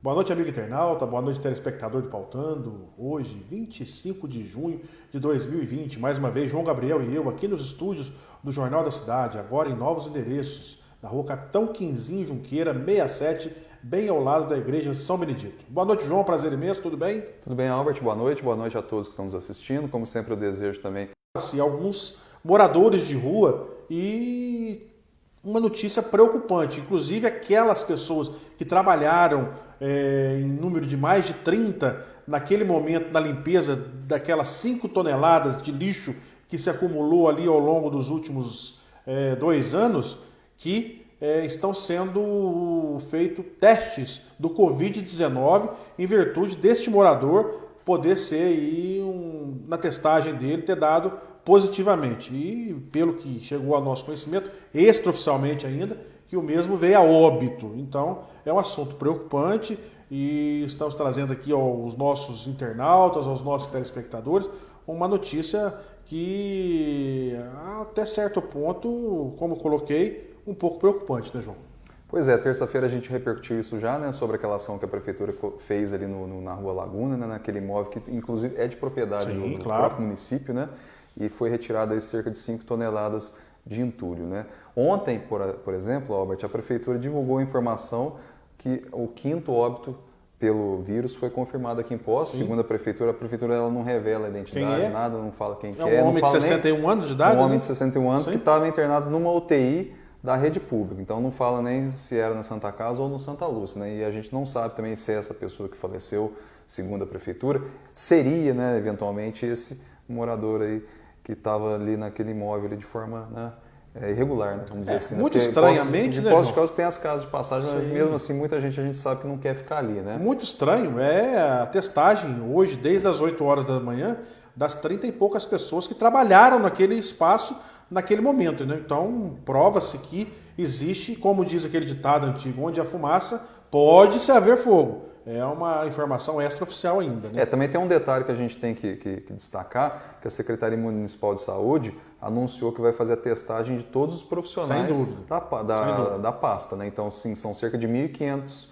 Boa noite, amigo internauta, boa noite, telespectador do Pautando. Hoje, 25 de junho de 2020, mais uma vez, João Gabriel e eu aqui nos estúdios do Jornal da Cidade, agora em novos endereços, na rua Capitão Quinzinho Junqueira, 67, bem ao lado da Igreja São Benedito. Boa noite, João, prazer imenso, tudo bem? Tudo bem, Albert, boa noite a todos que estão nos assistindo. Como sempre, eu desejo também. Alguns moradores de rua e uma notícia preocupante, inclusive aquelas pessoas que trabalharam em número de mais de 30 naquele momento na limpeza daquelas 5 toneladas de lixo que se acumulou ali ao longo dos últimos 2 anos, que estão sendo feitos testes do Covid-19 em virtude deste morador poder ser aí na testagem dele ter dado positivamente. E pelo que chegou ao nosso conhecimento, extraoficialmente ainda, que o mesmo veio a óbito. Então é um assunto preocupante e estamos trazendo aqui aos nossos internautas, aos nossos telespectadores, uma notícia que até certo ponto, como coloquei, um pouco preocupante, né, João? Pois é, terça-feira a gente repercutiu isso já, né, sobre aquela ação que a Prefeitura fez ali na Rua Laguna, né, naquele imóvel que inclusive é de propriedade do próprio município, né, e foi retirado aí cerca de 5 toneladas de entulho, né. Ontem, por exemplo, Albert, a Prefeitura divulgou a informação que o 5º óbito pelo vírus foi confirmado aqui em Poços. Segundo a Prefeitura ela não revela a identidade, nada, não fala quem que é. É um homem de 61 anos de idade? Um homem de 61 anos que estava internado numa UTI da rede pública, então não fala nem se era na Santa Casa ou no Santa Lúcia, né? E a gente não sabe também se essa pessoa que faleceu, segundo a Prefeitura, seria, né, eventualmente esse morador aí que estava ali naquele imóvel ali de forma, né, irregular, né, vamos dizer assim. Muito estranhamente, né? Poços de Caldas tem as casas de passagem, mas mesmo assim muita gente a gente sabe que não quer ficar ali, né? Muito estranho, a testagem hoje, desde as 8 horas da manhã, das 30 e poucas pessoas que trabalharam naquele espaço naquele momento, né? Então, prova-se que existe, como diz aquele ditado antigo, onde há fumaça, pode-se haver fogo. É uma informação extraoficial ainda, né? Também tem um detalhe que a gente tem que destacar, que a Secretaria Municipal de Saúde anunciou que vai fazer a testagem de todos os profissionais da pasta, né? Então, sim, são cerca de 1.500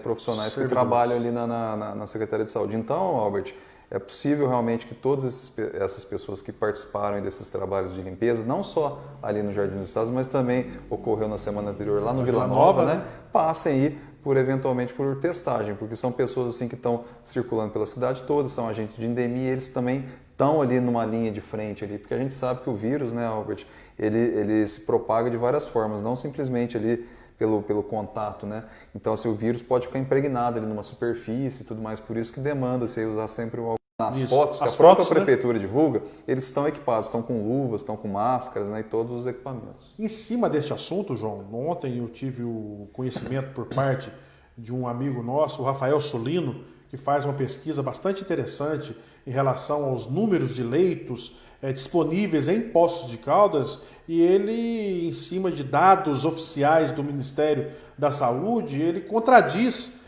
profissionais que trabalham ali na Secretaria de Saúde. Então, Albert, é possível realmente que todas essas pessoas que participaram desses trabalhos de limpeza, não só ali no Jardim dos Estados, mas também ocorreu na semana anterior lá no Vila Nova, né? Passem aí eventualmente por testagem, porque são pessoas assim que estão circulando pela cidade toda, são agentes de endemia, eles também estão ali numa linha de frente ali, porque a gente sabe que o vírus, né, Albert, ele se propaga de várias formas, não simplesmente ali pelo contato, né? Então, assim, o vírus pode ficar impregnado ali numa superfície e tudo mais, por isso que demanda-se usar sempre o álcool. Nas fotos que a própria Prefeitura divulga, eles estão equipados, estão com luvas, estão com máscaras, né, e todos os equipamentos. Em cima deste assunto, João, ontem eu tive o conhecimento por parte de um amigo nosso, o Rafael Solino, que faz uma pesquisa bastante interessante em relação aos números de leitos disponíveis em Poços de Caldas, e ele, em cima de dados oficiais do Ministério da Saúde, ele contradiz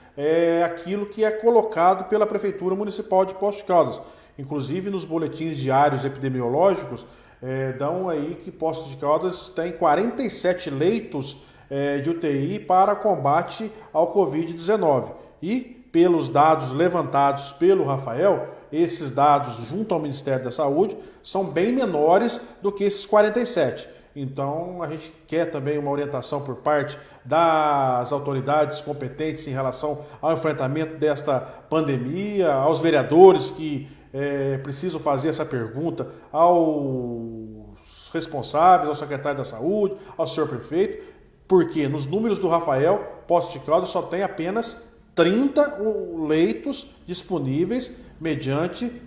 aquilo que é colocado pela Prefeitura Municipal de Poços de Caldas. Inclusive, nos boletins diários epidemiológicos, dão aí que Poços de Caldas tem 47 leitos de UTI para combate ao Covid-19. E, pelos dados levantados pelo Rafael, esses dados, junto ao Ministério da Saúde, são bem menores do que esses 47. Então, a gente quer também uma orientação por parte das autoridades competentes em relação ao enfrentamento desta pandemia, aos vereadores que precisam fazer essa pergunta aos responsáveis, ao secretário da Saúde, ao senhor prefeito, porque nos números do Rafael, Poços de Caldas só tem apenas 30 leitos disponíveis mediante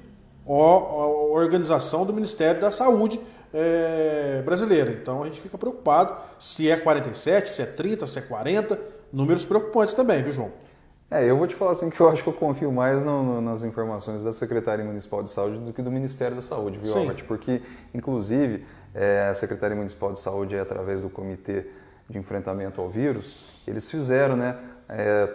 a organização do Ministério da Saúde brasileira. Então a gente fica preocupado se é 47, se é 30, se é 40, números preocupantes também, viu, João? Eu vou te falar assim que eu acho que eu confio mais nas informações da Secretaria Municipal de Saúde do que do Ministério da Saúde, viu, Albert? Porque, inclusive, a Secretaria Municipal de Saúde, através do Comitê de enfrentamento ao vírus, eles fizeram, né,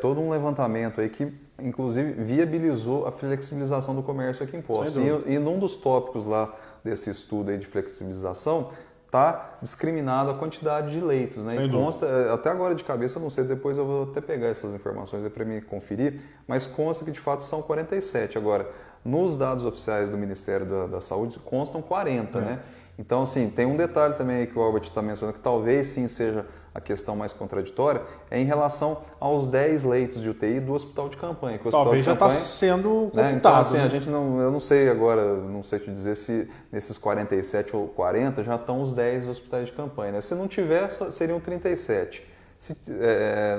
todo um levantamento aí que, inclusive, viabilizou a flexibilização do comércio aqui em Poços. E num dos tópicos lá desse estudo aí de flexibilização, está discriminado a quantidade de leitos, né? E consta, até agora de cabeça, eu não sei, depois eu vou até pegar essas informações para me conferir, mas consta que de fato são 47. Agora, nos dados oficiais do Ministério da Saúde, constam 40, né? Então, assim, tem um detalhe também aí que o Albert está mencionando, que talvez sim seja a questão mais contraditória, é em relação aos 10 leitos de UTI do hospital de campanha. Que o talvez já está sendo computado. Né? Então, assim, a gente eu não sei agora, não sei te dizer se nesses 47 ou 40 já estão os 10 hospitais de campanha. Né? Se não tiver, seriam 37.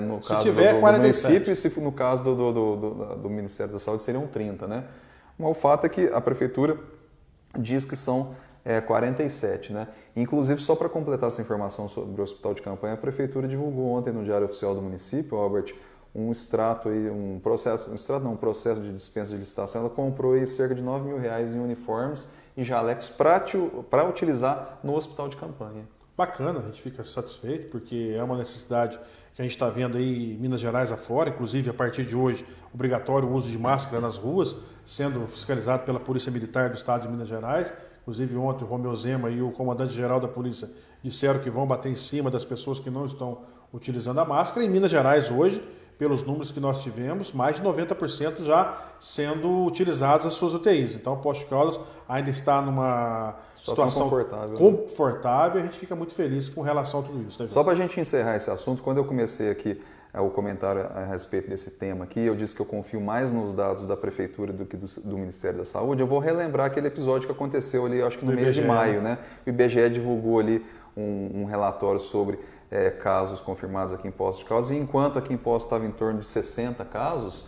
No caso tiver, do 47. município, e se no caso do Ministério da Saúde, seriam 30. Né? Mas o fato é que a Prefeitura diz que são 47, né? Inclusive, só para completar essa informação sobre o hospital de campanha, a Prefeitura divulgou ontem no Diário Oficial do Município, Albert, um processo de dispensa de licitação. Ela comprou aí cerca de R$9 mil em uniformes e jalecos para utilizar no hospital de campanha. Bacana, a gente fica satisfeito, porque é uma necessidade que a gente está vendo aí em Minas Gerais afora, inclusive a partir de hoje, obrigatório o uso de máscara nas ruas, sendo fiscalizado pela Polícia Militar do Estado de Minas Gerais. Inclusive ontem o Romeu Zema e o comandante-geral da polícia disseram que vão bater em cima das pessoas que não estão utilizando a máscara. Em Minas Gerais hoje, pelos números que nós tivemos, mais de 90% já sendo utilizados as suas UTIs. Então o Poços de Caldas ainda está numa situação confortável, e a gente fica muito feliz com relação a tudo isso. Né, só para a gente encerrar esse assunto, quando eu comecei aqui o comentário a respeito desse tema aqui, eu disse que eu confio mais nos dados da Prefeitura do que do Ministério da Saúde. Eu vou relembrar aquele episódio que aconteceu ali, acho que no mês de maio, né? O IBGE divulgou ali um relatório sobre casos confirmados aqui em Poços de Caldas, e enquanto aqui em Poços estava em torno de 60 casos,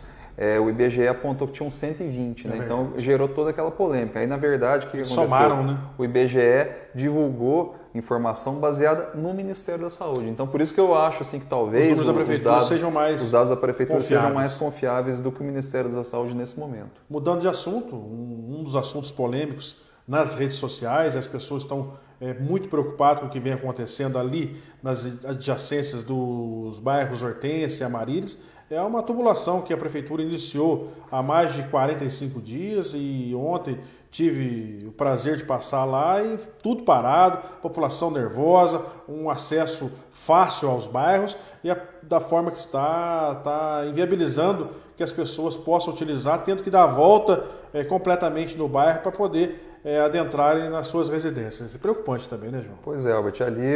o IBGE apontou que tinham 120, né? Então gerou toda aquela polêmica. Aí, na verdade, o que aconteceu? Somaram, né? O IBGE divulgou informação baseada no Ministério da Saúde. Então, por isso que eu acho assim, que talvez os dados da Prefeitura sejam mais confiáveis do que o Ministério da Saúde nesse momento. Mudando de assunto, um dos assuntos polêmicos nas redes sociais, as pessoas estão muito preocupadas com o que vem acontecendo ali nas adjacências dos bairros Hortência e Amarílis. É uma tubulação que a Prefeitura iniciou há mais de 45 dias e ontem tive o prazer de passar lá e tudo parado, população nervosa, um acesso fácil aos bairros e da forma que está inviabilizando que as pessoas possam utilizar, tendo que dar a volta completamente no bairro para poder adentrarem nas suas residências. É preocupante também, né, João? Pois é, Albert, ali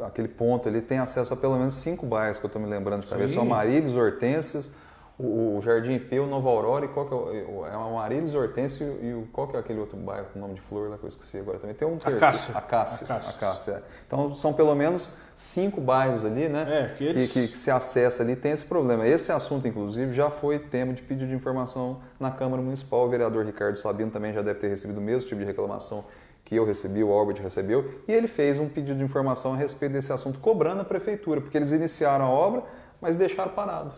aquele ponto ali tem acesso a pelo menos 5 bairros que eu estou me lembrando de cabeça. São Amarílis, Hortências, o Jardim IP, o Nova Aurora, e qual que é o Amarílis, Hortência e qual que é aquele outro bairro com nome de flor lá que eu esqueci agora também? Tem um terceiro. Acácia. Então são pelo menos 5 bairros ali, né? Que se acessa ali, tem esse problema. Esse assunto, inclusive, já foi tema de pedido de informação na Câmara Municipal. O vereador Ricardo Sabino também já deve ter recebido o mesmo tipo de reclamação que eu recebi, o Albert recebeu, e ele fez um pedido de informação a respeito desse assunto, cobrando a Prefeitura, porque eles iniciaram a obra, mas deixaram parado.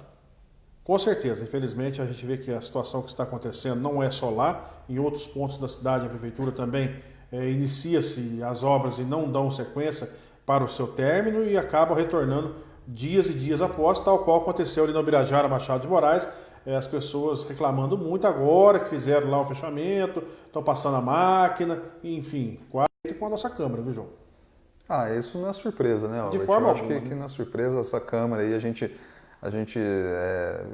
Com certeza, infelizmente a gente vê que a situação que está acontecendo não é só lá, em outros pontos da cidade a Prefeitura também inicia-se as obras e não dão sequência para o seu término e acabam retornando dias e dias após, tal qual aconteceu ali no Birajara Machado de Moraes, as pessoas reclamando muito agora que fizeram lá o fechamento, estão passando a máquina, enfim, quase com a nossa Câmara, viu, João? Isso não é surpresa, né, Albert? De forma alguma. Eu acho que não é surpresa essa Câmara aí, a gente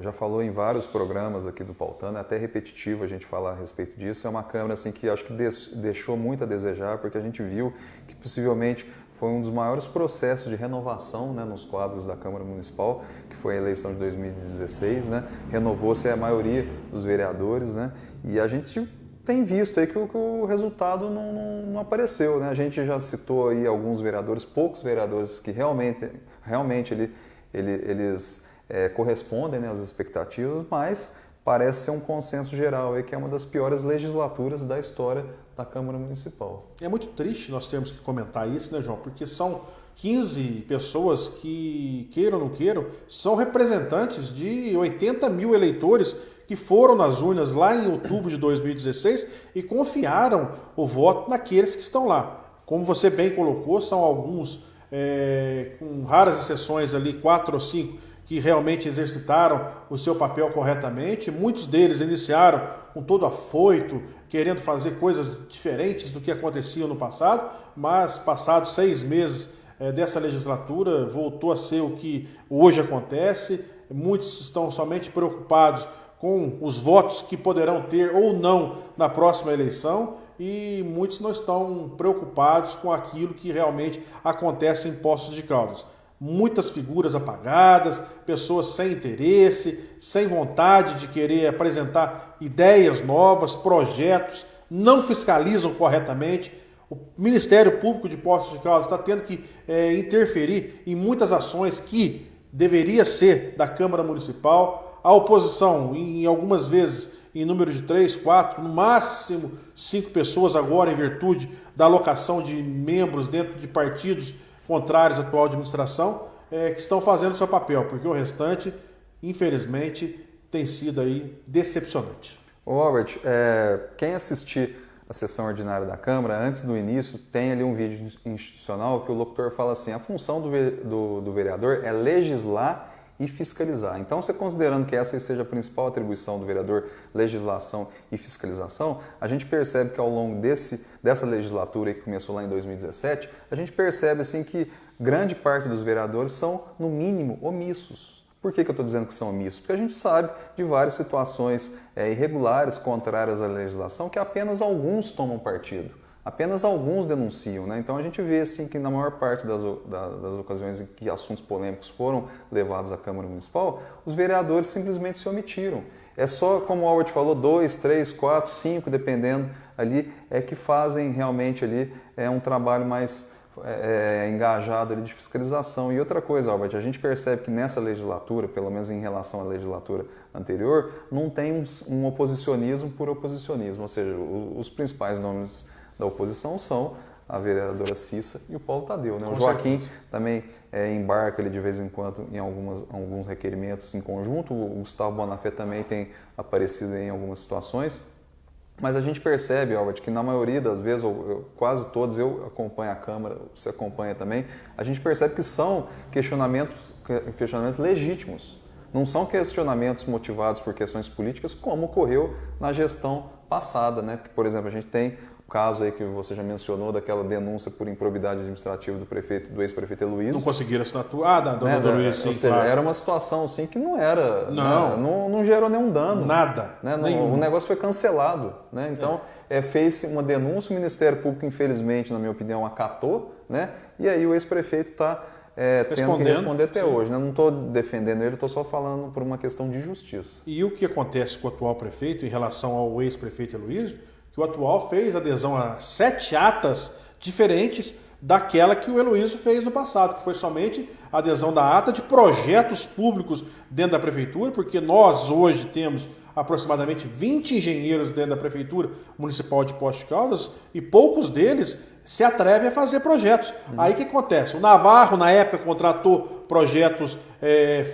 já falou em vários programas aqui do Pautano, é até repetitivo a gente falar a respeito disso. É uma Câmara assim, que acho que deixou muito a desejar, porque a gente viu que possivelmente foi um dos maiores processos de renovação, né, nos quadros da Câmara Municipal, que foi a eleição de 2016. Né? Renovou-se a maioria dos vereadores, né? E a gente tem visto aí que o resultado não apareceu. Né? A gente já citou aí alguns vereadores, poucos vereadores que realmente eles correspondem, né, às expectativas, mas parece ser um consenso geral aí que é uma das piores legislaturas da história da Câmara Municipal. É muito triste nós termos que comentar isso, né, João? Porque são 15 pessoas que, queiram ou não queiram, são representantes de 80 mil eleitores que foram nas urnas lá em outubro de 2016 e confiaram o voto naqueles que estão lá. Como você bem colocou, são alguns com raras exceções ali, 4 ou 5, que realmente exercitaram o seu papel corretamente. Muitos deles iniciaram com todo afoito, querendo fazer coisas diferentes do que acontecia no passado, mas passados 6 meses dessa legislatura, voltou a ser o que hoje acontece. Muitos estão somente preocupados com os votos que poderão ter ou não na próxima eleição, e muitos não estão preocupados com aquilo que realmente acontece em Poços de Caldas. Muitas figuras apagadas, pessoas sem interesse, sem vontade de querer apresentar ideias novas, projetos, não fiscalizam corretamente. O Ministério Público de Poços de Caldas está tendo que interferir em muitas ações que deveria ser da Câmara Municipal. A oposição, em algumas vezes, em número de 3, 4, no máximo 5 pessoas agora, em virtude da alocação de membros dentro de partidos contrários à atual administração, que estão fazendo o seu papel, porque o restante, infelizmente, tem sido aí decepcionante. Robert, quem assistir a sessão ordinária da Câmara, antes do início, tem ali um vídeo institucional que o locutor fala assim: a função do vereador é legislar e fiscalizar. Então, você considerando que essa seja a principal atribuição do vereador, legislação e fiscalização, a gente percebe que ao longo dessa legislatura que começou lá em 2017, a gente percebe assim que grande parte dos vereadores são, no mínimo, omissos. Por que eu estou dizendo que são omissos? Porque a gente sabe de várias situações irregulares, contrárias à legislação, que apenas alguns tomam partido. Apenas alguns denunciam, né? Então a gente vê assim, que na maior parte das ocasiões em que assuntos polêmicos foram levados à Câmara Municipal, os vereadores simplesmente se omitiram. É só, como o Albert falou, 2, 3, 4, 5, dependendo ali, que fazem realmente ali um trabalho mais engajado ali de fiscalização. E outra coisa, Albert, a gente percebe que nessa legislatura, pelo menos em relação à legislatura anterior, não tem um oposicionismo por oposicionismo, ou seja, os principais nomes da oposição são a vereadora Cissa e o Paulo Tadeu, né? O Joaquim também embarca ali de vez em quando em alguns requerimentos em conjunto, o Gustavo Bonafé também tem aparecido em algumas situações, mas a gente percebe, Albert, que na maioria das vezes, ou quase todos, eu acompanho a Câmara, você acompanha também, a gente percebe que são questionamentos legítimos, não são questionamentos motivados por questões políticas, como ocorreu na gestão passada, né? Por exemplo, a gente tem caso aí que você já mencionou daquela denúncia por improbidade administrativa do ex-prefeito Heloísio. Não conseguiram assinatura. Da dona Heloísio, sim. Ou seja, era uma situação assim que não era... Não gerou nenhum dano. Nada. Né? O negócio foi cancelado. Né? Então, fez uma denúncia, o Ministério Público, infelizmente, na minha opinião, acatou, né? E aí o ex-prefeito está tendo que responder até hoje. Né? Não estou defendendo ele, estou só falando por uma questão de justiça. E o que acontece com o atual prefeito em relação ao ex-prefeito Heloísio? Que o atual fez adesão a 7 atas diferentes daquela que o Heloísio fez no passado, que foi somente a adesão da ata de projetos públicos dentro da prefeitura, porque nós hoje temos aproximadamente 20 engenheiros dentro da prefeitura municipal de Poços de Caldas e poucos deles se atrevem a fazer projetos. Aí o que acontece? O Navarro, na época, contratou projetos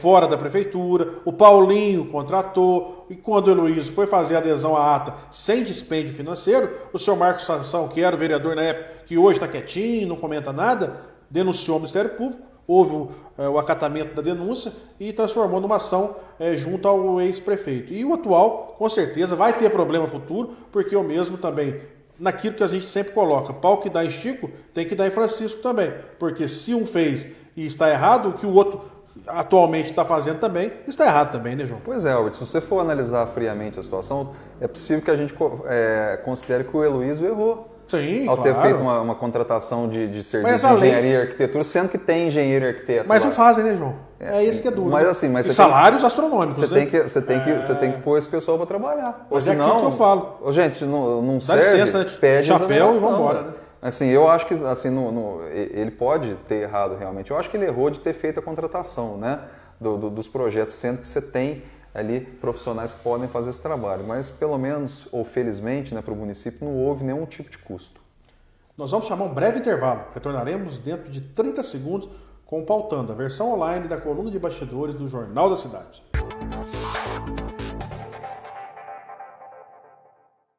fora da prefeitura, o Paulinho contratou, e quando o Heloísio foi fazer adesão à ata sem dispêndio financeiro, o senhor Marcos Sansão, que era o vereador na época, que hoje está quietinho, não comenta nada, denunciou o Ministério Público, houve o acatamento da denúncia e transformou numa ação junto ao ex-prefeito. E o atual, com certeza, vai ter problema futuro, porque eu mesmo também, naquilo que a gente sempre coloca, pau que dá em Chico, tem que dar em Francisco também. Porque se um fez e está errado, o que o outro atualmente está fazendo também, está errado também, né, João? Pois é, Albert, se você for analisar friamente a situação, é possível que a gente considere que o Heloísio errou. Sim, ao claro. ter feito uma contratação de serviço de engenharia e arquitetura, sendo que tem engenheiro e arquiteto. Mas não fazem, né, João? É isso que é duro. Mas assim, e salários astronômicos, você tem que pôr esse pessoal para trabalhar. Mas senão, é aquilo que eu falo. Gente, não serve, licença, pede chapéu e vambora, né? Assim, eu acho que assim, ele pode ter errado realmente. Eu acho que ele errou de ter feito a contratação, né, dos projetos, sendo que você tem ali profissionais que podem fazer esse trabalho, mas pelo menos, ou felizmente, né, para o município, não houve nenhum tipo de custo. Nós vamos chamar um breve intervalo, retornaremos dentro de 30 segundos com o Pautando, a versão online da coluna de bastidores do Jornal da Cidade.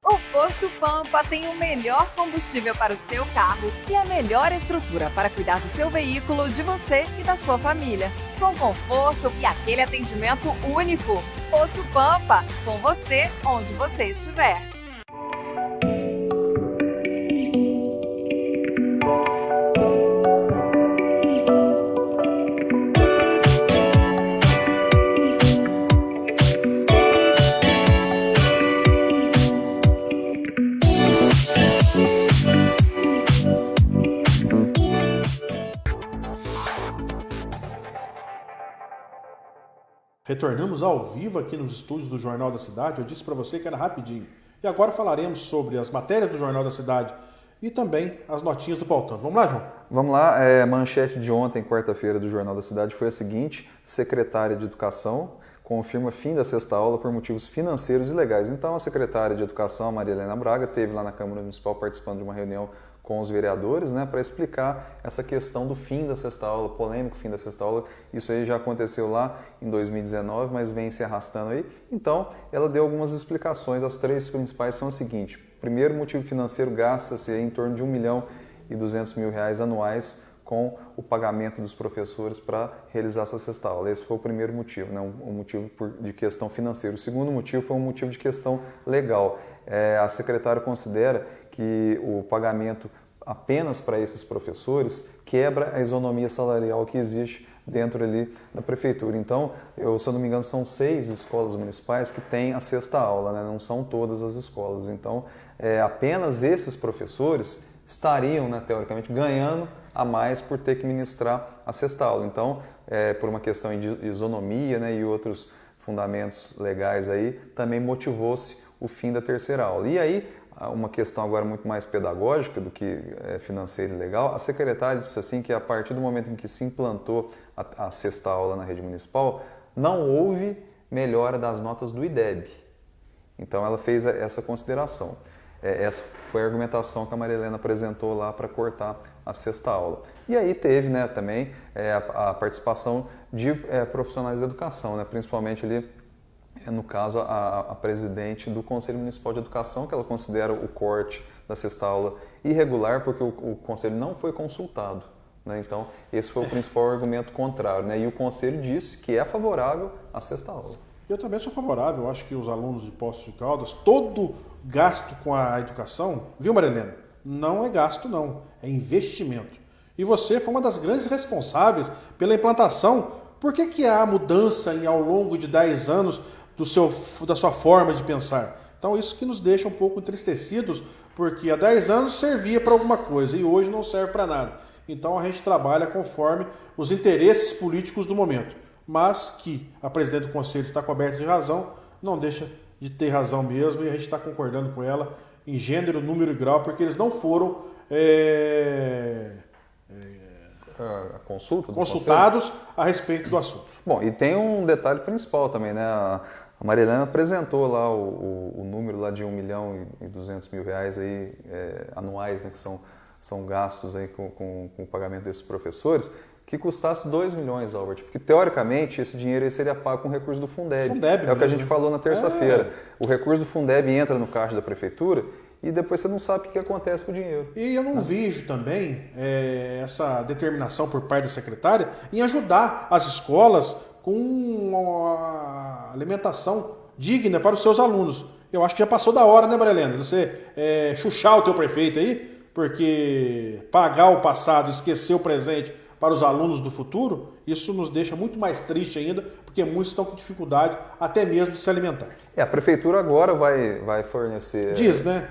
O Posto Pampa tem o melhor combustível para o seu carro e a melhor estrutura para cuidar do seu veículo, de você e da sua família. Com conforto e aquele atendimento único. Posto Pampa, com você onde você estiver. Retornamos ao vivo aqui nos estúdios do Jornal da Cidade. Eu disse para você que era rapidinho. E agora falaremos sobre as matérias do Jornal da Cidade e também as notinhas do Pautão. Vamos lá, João? Vamos lá. Manchete de ontem, quarta-feira, do Jornal da Cidade foi a seguinte: secretária de Educação confirma fim da sexta aula por motivos financeiros e legais. Então, a secretária de Educação, a Maria Helena Braga, esteve lá na Câmara Municipal participando de uma reunião com os vereadores, né, para explicar essa questão do fim da sexta aula, polêmico fim da sexta aula. Isso aí já aconteceu lá em 2019, mas vem se arrastando aí. Então, ela deu algumas explicações. As três principais são as seguintes: primeiro, motivo financeiro, gasta-se em torno de R$ 1.200.000 anuais com o pagamento dos professores para realizar essa sexta aula. Esse foi o primeiro motivo, né? Um motivo de questão financeira. O segundo motivo foi um motivo de questão legal. A secretária considera que o pagamento apenas para esses professores quebra a isonomia salarial que existe dentro ali da prefeitura. Então, se eu não me engano, são 6 escolas municipais que têm a sexta aula, né? Não são todas as escolas. Então, apenas esses professores estariam, né, teoricamente, ganhando a mais por ter que ministrar a sexta aula. Então, por uma questão de isonomia, né, e outros fundamentos legais aí, também motivou-se o fim da terceira aula. E aí, uma questão agora muito mais pedagógica do que financeira e legal, a secretária disse assim que a partir do momento em que se implantou a sexta aula na rede municipal, não houve melhora das notas do IDEB. Então, ela fez essa consideração. Essa foi a argumentação que a Maria Helena apresentou lá para cortar a sexta aula. E aí teve, né, também a participação de profissionais da educação, né, principalmente ali, no caso, a presidente do Conselho Municipal de Educação, que ela considera o corte da sexta aula irregular porque o Conselho não foi consultado, né? Então, esse foi o principal argumento contrário, né? E o Conselho disse que é favorável à sexta aula. Eu também sou favorável. Eu acho que os alunos de Poços de Caldas, todo gasto com a educação, viu, Maria Helena? Não é gasto, não. É investimento. E você foi uma das grandes responsáveis pela implantação. Por que há mudança ao longo de 10 anos da sua forma de pensar? Então, isso que nos deixa um pouco entristecidos, porque há 10 anos servia para alguma coisa e hoje não serve para nada. Então, a gente trabalha conforme os interesses políticos do momento. Mas que a presidente do Conselho está coberta de razão, não deixa de ter razão mesmo, e a gente está concordando com ela em gênero, número e grau, porque eles não foram consultados a respeito do assunto. Bom, e tem um detalhe principal também, né? A Maria Helena apresentou lá o número lá de R$ 1.200.000 aí, anuais, né, que são gastos aí com o pagamento desses professores, que custasse 2 milhões, Albert, porque teoricamente esse dinheiro aí seria pago com recurso do Fundeb. É o que a gente falou na terça-feira. O recurso do Fundeb entra no caixa da prefeitura e depois você não sabe o que acontece com o dinheiro. E eu não vejo também essa determinação por parte da secretária em ajudar as escolas com uma alimentação digna para os seus alunos. Eu acho que já passou da hora, né, Maria Helena? Você chuchar o teu prefeito aí, porque pagar o passado, esquecer o presente para os alunos do futuro, isso nos deixa muito mais triste ainda, porque muitos estão com dificuldade até mesmo de se alimentar. A prefeitura agora vai fornecer... Diz, né?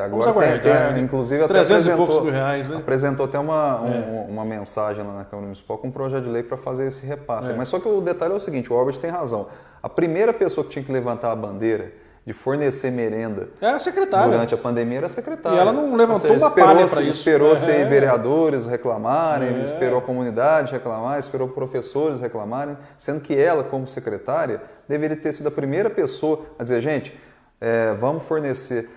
Agora vamos aguardar. Inclusive, 300 e poucos mil reais, né? Apresentou até uma mensagem lá na Câmara Municipal com um projeto de lei para fazer esse repasse. Mas só que o detalhe é o seguinte, o Albert tem razão. A primeira pessoa que tinha que levantar a bandeira de fornecer merenda a secretária. Durante a pandemia era a secretária. E ela não levantou uma palha para isso. Esperou-se vereadores reclamarem, esperou a comunidade reclamar, esperou professores reclamarem, sendo que ela, como secretária, deveria ter sido a primeira pessoa a dizer, gente, vamos fornecer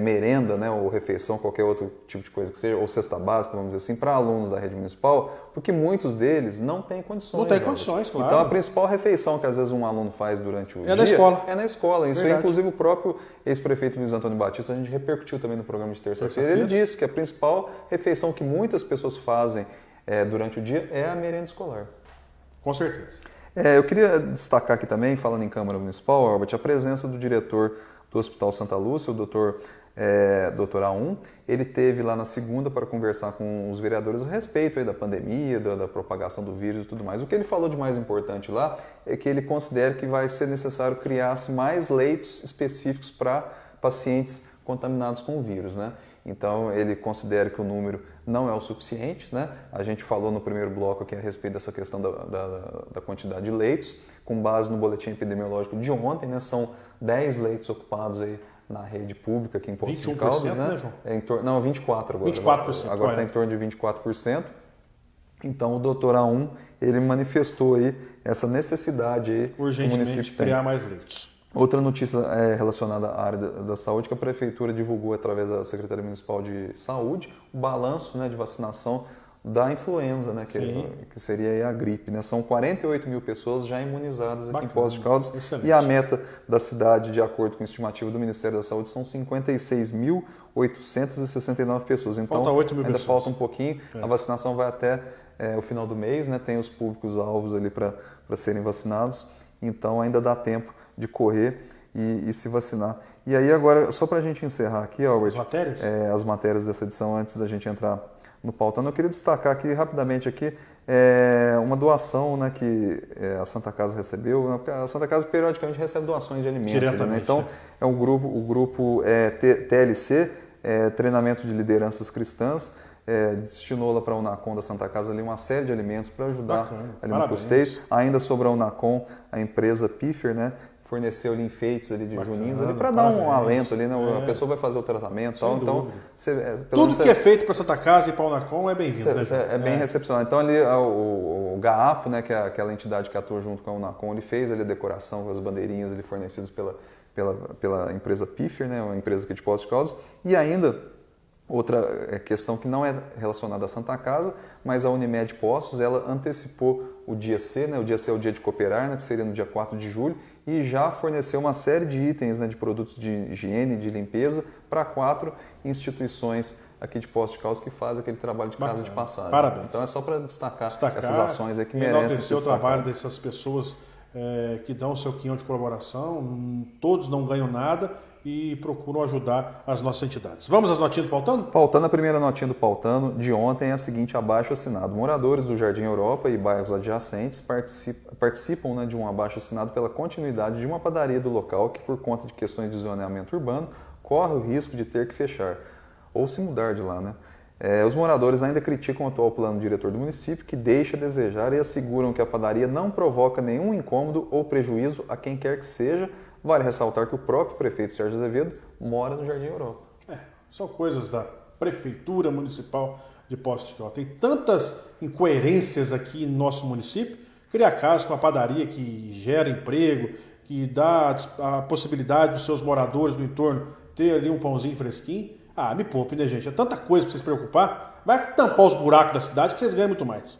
merenda, né, ou refeição, qualquer outro tipo de coisa que seja, ou cesta básica, vamos dizer assim, para alunos da rede municipal, porque muitos deles não têm condições. Não tem condições, claro. Então a principal refeição que às vezes um aluno faz durante o dia na escola. É na escola. Isso é, inclusive, o próprio ex-prefeito Luiz Antônio Batista, a gente repercutiu também no programa de terça-feira. Ele disse que a principal refeição que muitas pessoas fazem durante o dia é a merenda escolar. Com certeza. Eu queria destacar aqui também, falando em Câmara Municipal, Albert, a presença do diretor do Hospital Santa Lúcia, o Dr. A1. Ele esteve lá na segunda para conversar com os vereadores a respeito aí da pandemia, da propagação do vírus e tudo mais. O que ele falou de mais importante lá é que ele considera que vai ser necessário criar-se mais leitos específicos para pacientes contaminados com o vírus, né? Então, ele considera que o número não é o suficiente, né? A gente falou no primeiro bloco aqui a respeito dessa questão da quantidade de leitos, com base no boletim epidemiológico de ontem, né? São 10 leitos ocupados aí na rede pública aqui em Poços de Caldas, né? João? Não, 24 agora. 24%. Agora está em torno de 24%. Então, o Dr. A1, ele manifestou aí essa necessidade aí urgentemente que o município criar mais leitos. Outra notícia relacionada à área da saúde, que a Prefeitura divulgou através da Secretaria Municipal de Saúde o balanço, né, de vacinação da influenza, né, que seria aí a gripe. Né? São 48 mil pessoas já imunizadas aqui em Poços de Caldas. Excelente. E a meta da cidade, de acordo com a estimativa do Ministério da Saúde, são 56.869 pessoas. Então, falta 8 mil ainda pessoas. Falta um pouquinho. A vacinação vai até o final do mês, né? Tem os públicos-alvos ali para serem vacinados. Então, ainda dá tempo de correr e se vacinar. E aí agora, só para a gente encerrar aqui, Albert, as matérias dessa edição, antes da gente entrar no pautando, eu queria destacar aqui rapidamente aqui uma doação, né, que a Santa Casa recebeu. A Santa Casa periodicamente recebe doações de alimentos. Diretamente. Né? Então, é o grupo TLC, Treinamento de Lideranças Cristãs, destinou lá para a Unacom da Santa Casa ali uma série de alimentos para ajudar ali no custeio. Ainda sobre a Unacom, a empresa Piffer, né, forneceu ali enfeites ali de juninos para dar um alento ali, né? A pessoa vai fazer o tratamento e tal. Então, tudo que é feito para Santa Casa e para a Unacom é bem-vindo. É bem recepcionado. Então ali o GAAPO, né, que é aquela entidade que atua junto com a Unacom, ele fez ali a decoração com as bandeirinhas ali fornecidas pela empresa Piffer, né, uma empresa aqui de Poços de Caldas. E ainda outra questão que não é relacionada à Santa Casa, mas a Unimed Poços, ela antecipou o dia C, né? O dia C é o dia de cooperar, né? Que seria no dia 4 de julho, e já forneceu uma série de itens, né, de produtos de higiene e de limpeza para 4 instituições aqui de Poços de Caldas que fazem aquele trabalho de casa de passagem. Parabéns. Então é só para destacar essas ações aí que merecem ser o trabalho dessas pessoas que dão o seu quinhão de colaboração. Todos não ganham nada e procuram ajudar as nossas entidades. Vamos às notinhas do Pautano? Pautano, a primeira notinha do Pautano de ontem é a seguinte: abaixo-assinado. Moradores do Jardim Europa e bairros adjacentes participam, né, de um abaixo-assinado pela continuidade de uma padaria do local que, por conta de questões de zoneamento urbano, corre o risco de ter que fechar ou se mudar de lá, né? Os moradores ainda criticam o atual plano diretor do município, que deixa a desejar, e asseguram que a padaria não provoca nenhum incômodo ou prejuízo a quem quer que seja. Vale ressaltar que o próprio prefeito Sérgio Azevedo mora no Jardim Europa. São coisas da Prefeitura Municipal de Poços de Caldas. Tem tantas incoerências aqui no nosso município. Criar casa com uma padaria que gera emprego, que dá a possibilidade dos seus moradores do entorno ter ali um pãozinho fresquinho. Me poupe, né, gente? É tanta coisa para vocês se preocupar. Vai tampar os buracos da cidade que vocês ganham muito mais.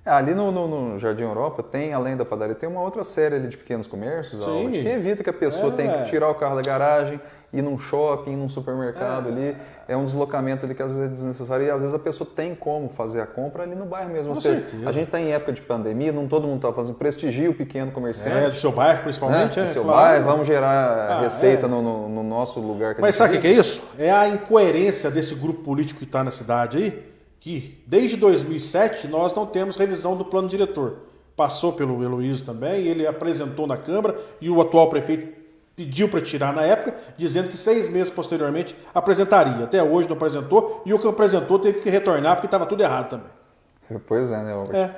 Ali no Jardim Europa tem, além da padaria, tem uma outra série ali de pequenos comércios, que evita que a pessoa tenha que tirar o carro da garagem, ir num shopping, ir num supermercado ali. É um deslocamento ali que às vezes é desnecessário e às vezes a pessoa tem como fazer a compra ali no bairro mesmo. Ou seja, a gente está em época de pandemia, não todo mundo está fazendo, prestigia o pequeno comerciante. Do seu bairro principalmente. Do seu bairro, vamos gerar receita no nosso lugar. Mas sabe o que é isso? É a incoerência desse grupo político que está na cidade aí, que desde 2007 nós não temos revisão do plano diretor. Passou pelo Heloísio também, ele apresentou na Câmara e o atual prefeito pediu para tirar na época, dizendo que 6 meses posteriormente apresentaria. Até hoje não apresentou e o que apresentou teve que retornar porque estava tudo errado também. Pois é, né, Albert?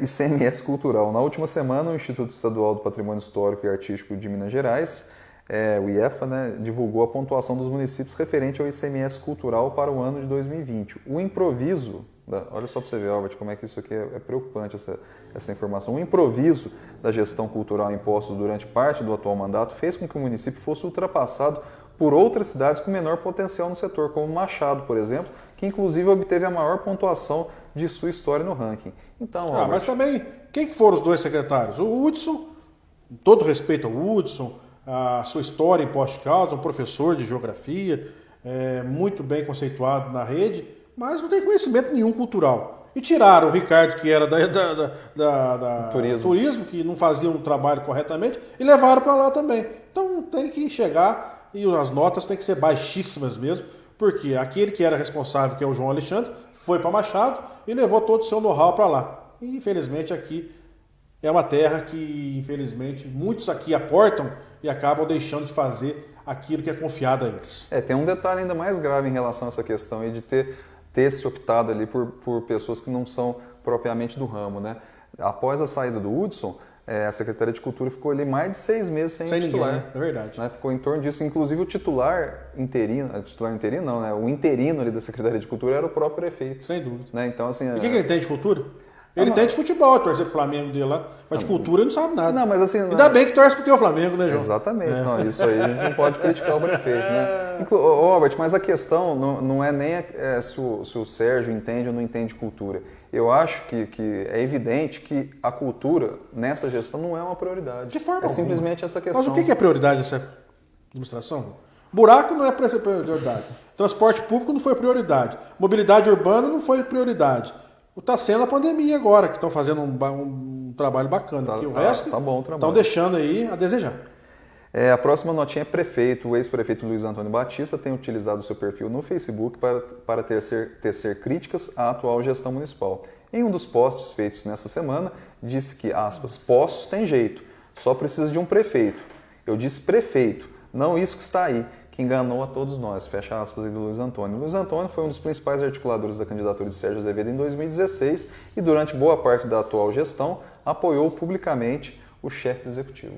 ICMS Cultural. Na última semana, o Instituto Estadual do Patrimônio Histórico e Artístico de Minas Gerais, o IEFA, né, divulgou a pontuação dos municípios referente ao ICMS cultural para o ano de 2020. O improviso, olha só para você ver, Albert, como é que isso aqui é preocupante, essa informação. O improviso da gestão cultural em impostos durante parte do atual mandato fez com que o município fosse ultrapassado por outras cidades com menor potencial no setor, como Machado, por exemplo, que inclusive obteve a maior pontuação de sua história no ranking. Então, mas também, quem que foram os dois secretários? O Hudson, com todo respeito ao Hudson, a sua história em Poços de Caldas, um professor de geografia, muito bem conceituado na rede, mas não tem conhecimento nenhum cultural. E tiraram o Ricardo, que era da turismo, que não fazia um trabalho corretamente, e levaram para lá também. Então tem que chegar, e as notas têm que ser baixíssimas mesmo, porque aquele que era responsável, que é o João Alexandre, foi para Machado e levou todo o seu know-how para lá. E infelizmente aqui é uma terra que, infelizmente, muitos aqui aportam e acabam deixando de fazer aquilo que é confiado a eles. Tem um detalhe ainda mais grave em relação a essa questão aí de ter se optado ali por pessoas que não são propriamente do ramo, né? Após a saída do Hudson, a Secretaria de Cultura ficou ali mais de 6 meses sem titular. Ninguém, né? É verdade. Né? Ficou em torno disso. Inclusive o titular interino não, né? O interino ali da Secretaria de Cultura era o próprio prefeito. Sem dúvida. Né? Então, assim, e o que ele tem de cultura? Ele tem de futebol, torcer pro Flamengo dele lá, mas de cultura ele não sabe nada. Não, mas assim, ainda bem que torce pro teu Flamengo, né, João? Exatamente. Não, isso aí a gente não pode criticar o prefeito, né? Robert, mas a questão não é nem se o Sérgio entende ou não entende cultura. Eu acho que é evidente que a cultura nessa gestão não é uma prioridade. De forma alguma. Simplesmente essa questão. Mas o que é prioridade nessa administração? Buraco não é prioridade. Transporte público não foi prioridade. Mobilidade urbana não foi prioridade. Está sendo a pandemia agora, que estão fazendo um trabalho bacana. Porque o resto estão deixando aí a desejar. A próxima notinha é prefeito. O ex-prefeito Luiz Antônio Batista tem utilizado o seu perfil no Facebook para tecer críticas à atual gestão municipal. Em um dos posts feitos nessa semana, disse que, aspas, Poços tem jeito, só precisa de um prefeito. Eu disse prefeito, não isso que está aí, que enganou a todos nós, fecha aspas aí do Luiz Antônio. Luiz Antônio foi um dos principais articuladores da candidatura de Sérgio Azevedo em 2016 e durante boa parte da atual gestão apoiou publicamente o chefe do executivo.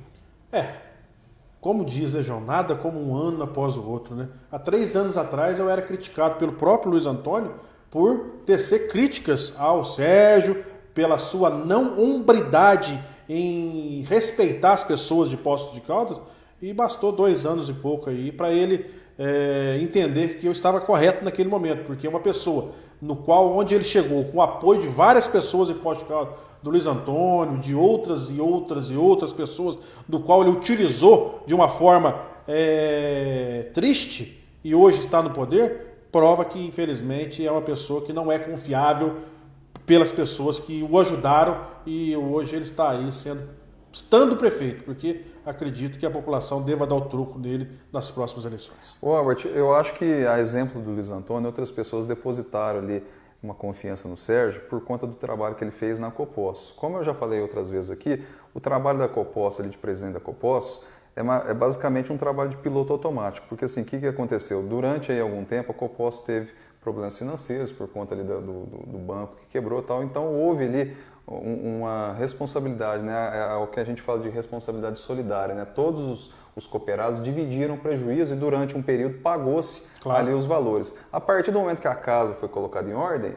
Como diz, né, João, nada como um ano após o outro, né? Há 3 anos atrás eu era criticado pelo próprio Luiz Antônio por tecer críticas ao Sérgio, pela sua não hombridade em respeitar as pessoas de Poços de Caldas, e bastou 2 anos e pouco aí para ele entender que eu estava correto naquele momento, porque uma pessoa onde ele chegou com o apoio de várias pessoas em Poços de Caldas, do Luiz Antônio, de outras pessoas, do qual ele utilizou de uma forma triste e hoje está no poder, prova que infelizmente é uma pessoa que não é confiável pelas pessoas que o ajudaram e hoje ele está aí estando prefeito, porque acredito que a população deva dar o troco nele nas próximas eleições. Robert, eu acho que a exemplo do Luiz Antônio, outras pessoas depositaram ali uma confiança no Sérgio por conta do trabalho que ele fez na Copoços. Como eu já falei outras vezes aqui, o trabalho da Copoços, ali de presidente da Copoços, é basicamente um trabalho de piloto automático, porque assim, o que aconteceu? Durante aí algum tempo a Copoços teve problemas financeiros por conta ali do banco que quebrou e tal, então houve ali uma responsabilidade, né? É o que a gente fala de responsabilidade solidária, né? Todos os cooperados dividiram o prejuízo e durante um período pagou-se ali os valores. A partir do momento que a casa foi colocada em ordem,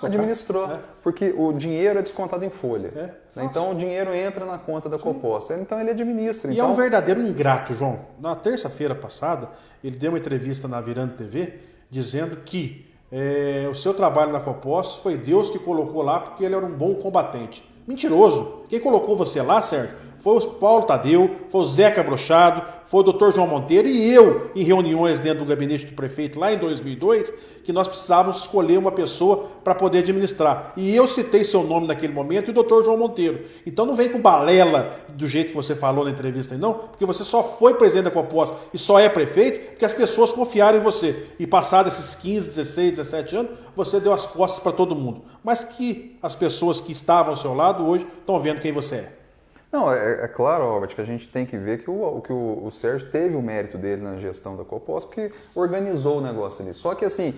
administrou, porque o dinheiro é descontado em folha. Então o dinheiro entra na conta da Copoços, então ele administra. E é um verdadeiro ingrato, João. Na terça-feira passada, ele deu uma entrevista na Virando TV dizendo que o seu trabalho na Copoços foi Deus que colocou lá porque ele era um bom combatente. Mentiroso. Quem colocou você lá, Sérgio, foi o Paulo Tadeu, foi o Zeca Brochado, foi o Dr. João Monteiro e eu, em reuniões dentro do gabinete do prefeito lá em 2002, que nós precisávamos escolher uma pessoa para poder administrar. E eu citei seu nome naquele momento e o Dr. João Monteiro. Então não vem com balela do jeito que você falou na entrevista aí, não, porque você só foi presidente da Copoços e só é prefeito porque as pessoas confiaram em você. E passados esses 15, 16, 17 anos, você deu as costas para todo mundo. Mas que as pessoas que estavam ao seu lado hoje estão vendo quem você é. Não, é claro, Robert, que a gente tem que ver que o Sérgio teve o mérito dele na gestão da Copoços, porque organizou o negócio ali. Só que assim,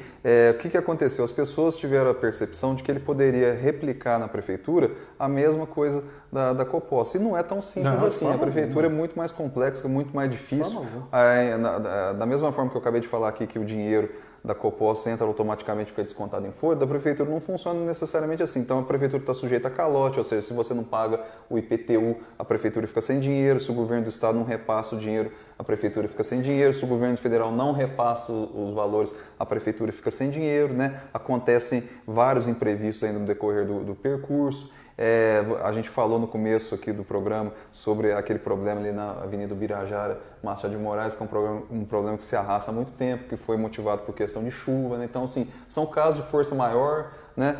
o que aconteceu? As pessoas tiveram a percepção de que ele poderia replicar na prefeitura a mesma coisa da Copoços. E não é tão simples assim. A prefeitura é muito mais complexa, muito mais difícil. Da mesma forma que eu acabei de falar aqui que o dinheiro da Copos entra automaticamente porque é descontado em folha, da Prefeitura não funciona necessariamente assim. Então a Prefeitura está sujeita a calote, ou seja, se você não paga o IPTU, a Prefeitura fica sem dinheiro, se o governo do Estado não repassa o dinheiro, a Prefeitura fica sem dinheiro, se o governo federal não repassa os valores, a Prefeitura fica sem dinheiro, né? Acontecem vários imprevistos ainda no decorrer do percurso. A gente falou no começo aqui do programa sobre aquele problema ali na Avenida Ubirajara, Machado de Moraes, que é um problema que se arrasta há muito tempo, que foi motivado por questão de chuva, né? Então, assim, são casos de força maior, né?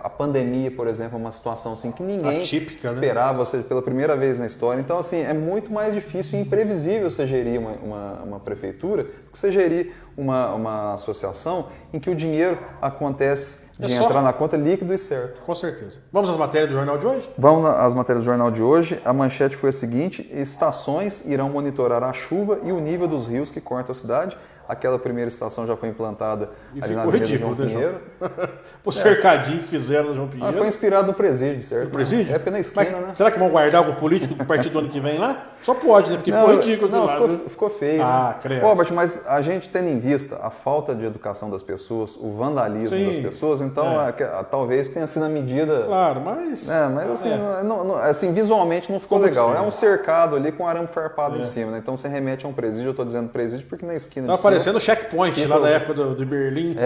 A pandemia, por exemplo, é uma situação assim, que ninguém atípica, esperava, né? Ou seja, pela primeira vez na história. Então, assim, é muito mais difícil e imprevisível você gerir uma prefeitura do que você gerir uma associação em que o dinheiro acontece de entrar na conta líquido e certo. Com certeza. Vamos às matérias do jornal de hoje? Vamos às matérias do jornal de hoje. A manchete foi a seguinte: estações irão monitorar a chuva e o nível dos rios que cortam a cidade. Aquela primeira estação já foi implantada e ali na Avenida ridículo, João Pinheiro. O cercadinho que fizeram no João Pinheiro. Foi inspirado no presídio, certo? No presídio? É pela esquina, né? Será que vão guardar algum político do partido do ano que vem lá? Só pode, né? Porque ficou ridículo aquilo lá. Ficou feio. Ah, credo. Robert, mas a gente tendo em vista a falta de educação das pessoas, o vandalismo das pessoas, então talvez tenha sido a medida... Claro, mas... mas assim, assim, visualmente não ficou legal. É um cercado ali com arame farpado em cima, né? Então você remete a um presídio, eu estou dizendo presídio porque na esquina... Tá parecendo o checkpoint lá da época de Berlim.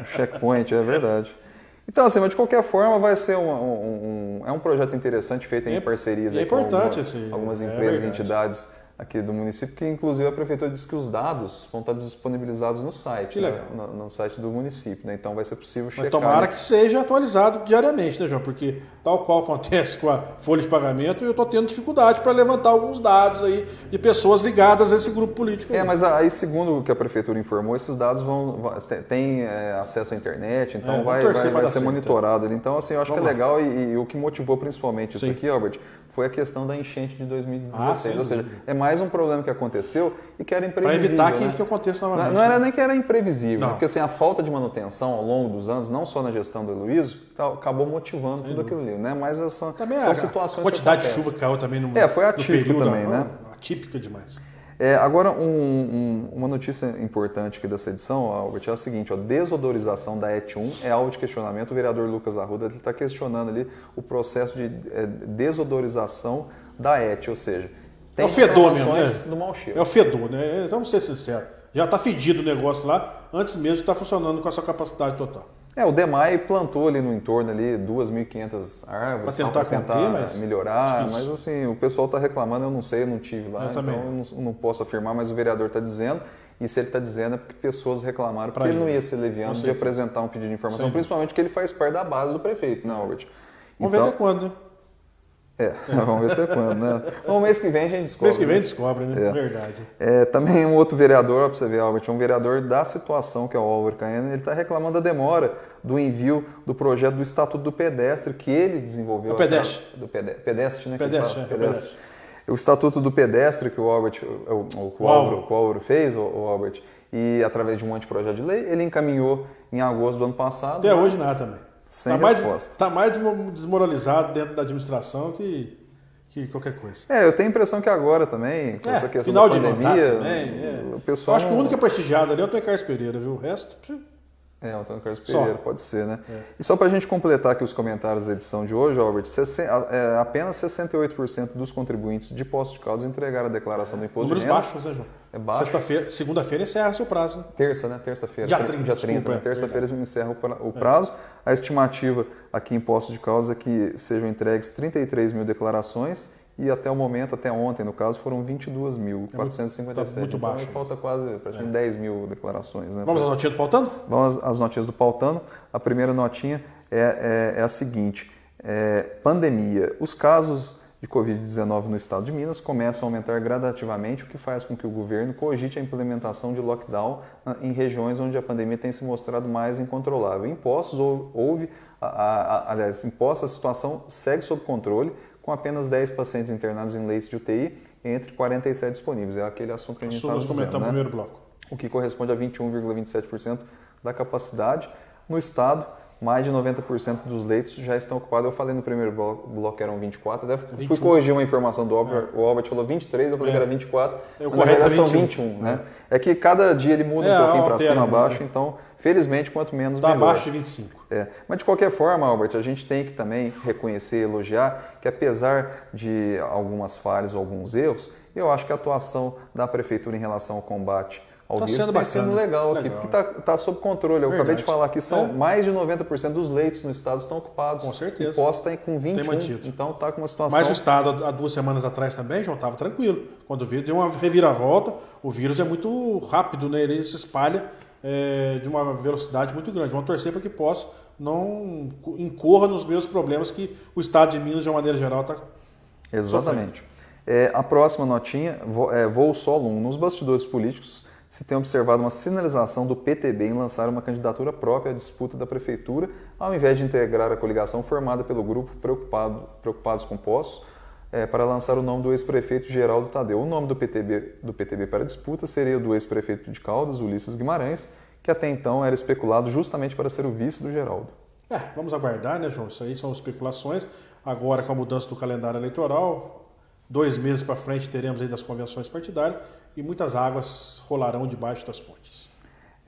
O checkpoint, é verdade. Então, assim, mas de qualquer forma vai ser um projeto interessante feito em parcerias com algumas empresas e entidades aqui do município, que inclusive a Prefeitura disse que os dados vão estar disponibilizados no site, né? no site do município, né? Então vai ser possível checar. Mas tomara que seja atualizado diariamente, né, João? Porque tal qual acontece com a folha de pagamento, eu estou tendo dificuldade para levantar alguns dados aí de pessoas ligadas a esse grupo político. Mas aí, segundo o que a Prefeitura informou, esses dados têm acesso à internet, então vai ser monitorado. Então, assim, eu acho que é legal e o que motivou principalmente isso aqui, Albert, foi a questão da enchente de 2016. Ou seja, é mais um problema que aconteceu e que era imprevisível. Para evitar que aconteça novamente. Não era nem que era imprevisível, porque assim, a falta de manutenção ao longo dos anos, não só na gestão do Heloísio, acabou motivando tudo aquilo ali, né? Mas são situações. A quantidade de chuva que caiu também no foi atípica também, né? Atípica demais. Agora, uma notícia importante aqui dessa edição, Albert, é a seguinte: a desodorização da ET1 é alvo de questionamento. O vereador Lucas Arruda está questionando ali o processo de desodorização da ET, ou seja, tem o fedor mesmo, né? do mau cheiro. É o fedor, né? Vamos ser sinceros. Já está fedido o negócio lá, antes mesmo de estar funcionando com a sua capacidade total. O DEMAI plantou ali no entorno ali 2.500 árvores para tentar melhorar, difícil. Mas assim, o pessoal está reclamando, eu não sei, eu não tive lá, então eu não posso afirmar, mas o vereador está dizendo, e se ele está dizendo é porque pessoas reclamaram, porque ele não ia ser leviano de apresentar um pedido de informação, principalmente porque ele faz parte da base do prefeito, né, Albert? Vamos ver até quando, né? Vamos ver até quando, né? Bom, mês que vem a gente descobre. Mês que vem descobre, né? Verdade. Também um outro vereador, para você ver, Albert, um vereador da situação, que é o Álvaro Caena, ele está reclamando da demora do envio do projeto do Estatuto do Pedestre, que ele desenvolveu. O pedestre. Pedestre, né? Pedestre. O Estatuto do Pedestre que o Álvaro fez, o Albert, e através de um anteprojeto de lei, ele encaminhou em agosto do ano passado. Até hoje nada também. Está mais desmoralizado dentro da administração que qualquer coisa. Eu tenho a impressão que agora também, com essa questão da pandemia, o pessoal... Eu acho que o único que é prestigiado ali é o Antônio Carlos Pereira, viu? O resto... O Antônio Carlos Pereira, pode ser, né? E só para a gente completar aqui os comentários da edição de hoje, Albert, apenas 68% dos contribuintes de Poços de Caldas entregaram a declaração do imposto de renda. Números baixos, né, João? É baixo. Segunda-feira encerra seu prazo. Né? Terça-feira. Dia 30, né? Terça-feira encerra o prazo. A estimativa aqui em Poços de Caldas é que sejam entregues 33 mil declarações e até o momento, até ontem, no caso, foram 22.457. Tá muito baixo. Então, falta quase praticamente 10 mil declarações. Né? Vamos às notinhas do Pautano? Vamos às notinhas do Pautano. A primeira notinha é a seguinte: pandemia. Os casos de Covid-19 no estado de Minas começam a aumentar gradativamente, o que faz com que o governo cogite a implementação de lockdown em regiões onde a pandemia tem se mostrado mais incontrolável. Em Poços, em Poços, a situação segue sob controle, com apenas 10 pacientes internados em leitos de UTI, entre 47 disponíveis. É aquele assunto que a gente estava dizendo, comentamos no primeiro bloco. O que corresponde a 21,27% da capacidade. No estado, mais de 90% dos leitos já estão ocupados. Eu falei no primeiro bloco que eram 24, fui corrigir uma informação do Albert, o Albert falou 23, eu falei que era 24, mas na verdade são 21, né? É que cada dia ele muda um pouquinho para cima, abaixo, então, felizmente, quanto menos melhor. Está abaixo de 25. Mas de qualquer forma, Albert, a gente tem que também reconhecer e elogiar que apesar de algumas falhas ou alguns erros, eu acho que a atuação da Prefeitura em relação ao combate ao vírus está sendo legal aqui, porque está sob controle. Eu acabei de falar que são mais de 90% dos leitos no estado estão ocupados. Com certeza. O posto está com 21, então está com uma situação... Mas o estado, há 2 semanas atrás também, João, estava tranquilo. Quando o vírus deu uma reviravolta, o vírus é muito rápido, né? Ele se espalha de uma velocidade muito grande. Vamos torcer para que possa não incorra nos mesmos problemas que o estado de Minas, de uma maneira geral, está Exatamente. A próxima notinha, voo solo 1. Nos bastidores políticos, se tem observado uma sinalização do PTB em lançar uma candidatura própria à disputa da Prefeitura, ao invés de integrar a coligação formada pelo grupo Preocupados com Poços, para lançar o nome do ex-prefeito Geraldo Tadeu. O nome do PTB para a disputa seria do ex-prefeito de Caldas, Ulisses Guimarães, que até então era especulado justamente para ser o vice do Geraldo. Vamos aguardar, né, João? Isso aí são especulações. Agora, com a mudança do calendário eleitoral, 2 meses para frente teremos aí das convenções partidárias e muitas águas rolarão debaixo das pontes.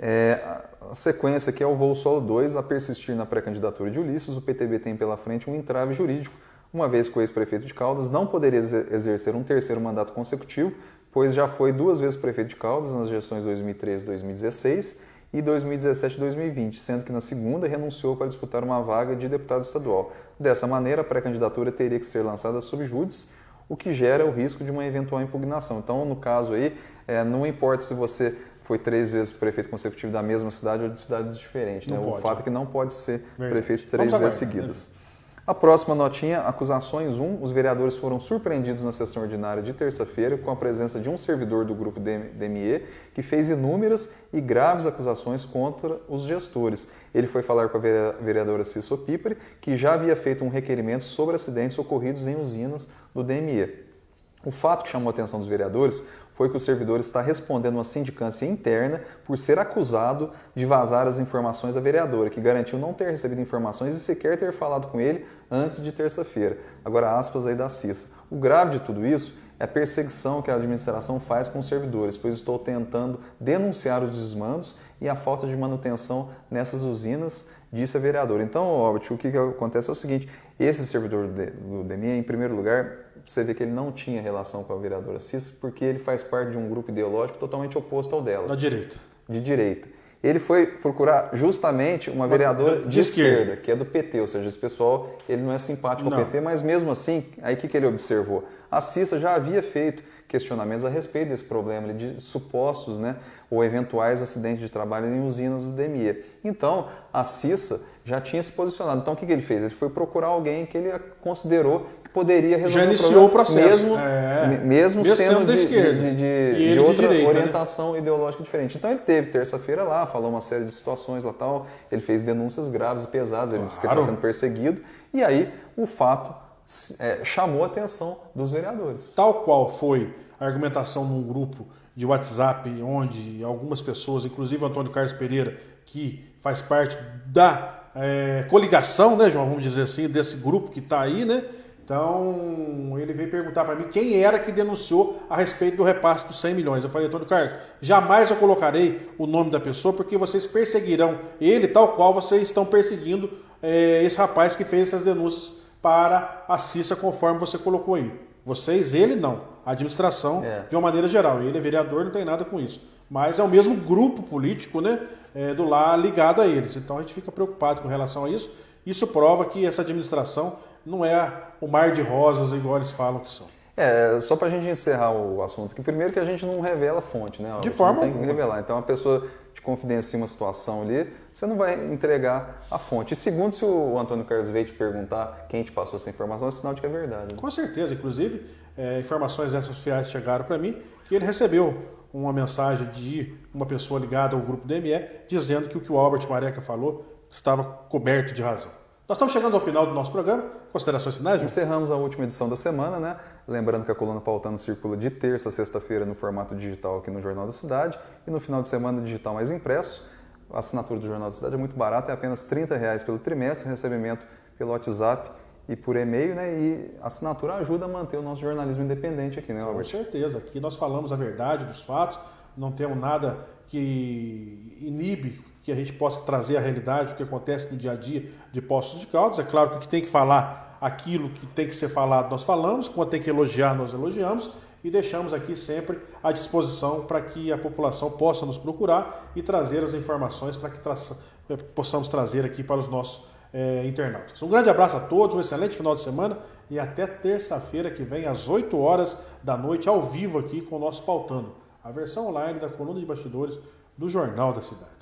A sequência aqui é o voo solo 2. A persistir na pré-candidatura de Ulisses, o PTB tem pela frente um entrave jurídico, uma vez que o ex-prefeito de Caldas não poderia exercer um 3º mandato consecutivo, pois já foi 2 vezes prefeito de Caldas nas gestões 2013 e 2016 e 2017 e 2020, sendo que na segunda renunciou para disputar uma vaga de deputado estadual. Dessa maneira, a pré-candidatura teria que ser lançada sub judice, o que gera o risco de uma eventual impugnação. Então, no caso aí, não importa se você foi 3 vezes prefeito consecutivo da mesma cidade ou de cidades diferentes. Né? O fato é que não pode ser prefeito 3 vezes seguidas. A próxima notinha, acusações 1. Os vereadores foram surpreendidos na sessão ordinária de terça-feira com a presença de um servidor do grupo DME que fez inúmeras e graves acusações contra os gestores. Ele foi falar com a vereadora Cissa Pipari, que já havia feito um requerimento sobre acidentes ocorridos em usinas do DME. O fato que chamou a atenção dos vereadores foi que o servidor está respondendo uma sindicância interna por ser acusado de vazar as informações da vereadora, que garantiu não ter recebido informações e sequer ter falado com ele antes de terça-feira. Agora, aspas aí da Cissa. O grave de tudo isso é a perseguição que a administração faz com os servidores, pois estou tentando denunciar os desmandos e a falta de manutenção nessas usinas, disse a vereadora. Então, Albert, o que acontece é o seguinte, esse servidor do DME, em primeiro lugar, você vê que ele não tinha relação com a vereadora Cissa, porque ele faz parte de um grupo ideológico totalmente oposto ao dela. Da direita. De direita. Ele foi procurar justamente uma vereadora de esquerda, que é do PT, ou seja, esse pessoal ele não é simpático ao PT, mas mesmo assim, aí o que ele observou? A Cissa já havia feito questionamentos a respeito desse problema de supostos, né, ou eventuais acidentes de trabalho em usinas do DME. Então, a Cissa já tinha se posicionado. Então, o que ele fez? Ele foi procurar alguém que ele considerou que poderia resolver já iniciou o processo. Mesmo sendo da esquerda. de outra direita, orientação ideológica diferente. Então, ele teve terça-feira lá, falou uma série de situações lá tal, ele fez denúncias graves e pesadas, ele disse que está sendo perseguido, e aí o fato chamou a atenção dos vereadores. Tal qual foi a argumentação num grupo de WhatsApp, onde algumas pessoas, inclusive o Antônio Carlos Pereira, que faz parte da coligação, né, João, vamos dizer assim, desse grupo que está aí, né? Então, ele veio perguntar para mim quem era que denunciou a respeito do repasse dos 100 milhões. Eu falei, Antônio Carlos, jamais eu colocarei o nome da pessoa, porque vocês perseguirão ele tal qual vocês estão perseguindo esse rapaz que fez essas denúncias para a Cissa, conforme você colocou aí. Vocês, ele não. A administração, de uma maneira geral. Ele é vereador, não tem nada com isso. Mas é o mesmo grupo político, né, do lá ligado a eles. Então a gente fica preocupado com relação a isso. Isso prova que essa administração não é o mar de rosas igual eles falam que são. Só para a gente encerrar o assunto, que primeiro que a gente não revela a fonte, né? De forma alguma. Tem que revelar. Então a pessoa te confidencia uma situação ali, você não vai entregar a fonte. E segundo, se o Antônio Carlos veio te perguntar quem te passou essa informação, é sinal de que é verdade. Né? Com certeza. Inclusive, informações extraoficiais chegaram para mim que ele recebeu uma mensagem de uma pessoa ligada ao grupo DME dizendo que o que o Albert Mareca falou estava coberto de razão. Nós estamos chegando ao final do nosso programa. Considerações finais, João? Encerramos a última edição da semana, né? Lembrando que a coluna Pautando circula de terça a sexta-feira no formato digital aqui no Jornal da Cidade e no final de semana digital mais impresso. A assinatura do Jornal da Cidade é muito barata, é apenas R$ 30 pelo trimestre, recebimento pelo WhatsApp e por e-mail, né? E a assinatura ajuda a manter o nosso jornalismo independente aqui, né, Albert? Com certeza. Aqui nós falamos a verdade dos fatos, não temos nada que inibe que a gente possa trazer a realidade, o que acontece no dia a dia de Poços de Caldas. É claro que o que tem que falar, aquilo que tem que ser falado, nós falamos, quando tem que elogiar, nós elogiamos, e deixamos aqui sempre à disposição para que a população possa nos procurar e trazer as informações para que possamos trazer aqui para os nossos internautas. Um grande abraço a todos, um excelente final de semana e até terça-feira que vem, às 8 horas da noite, ao vivo aqui com o nosso Pautando, a versão online da coluna de bastidores do Jornal da Cidade.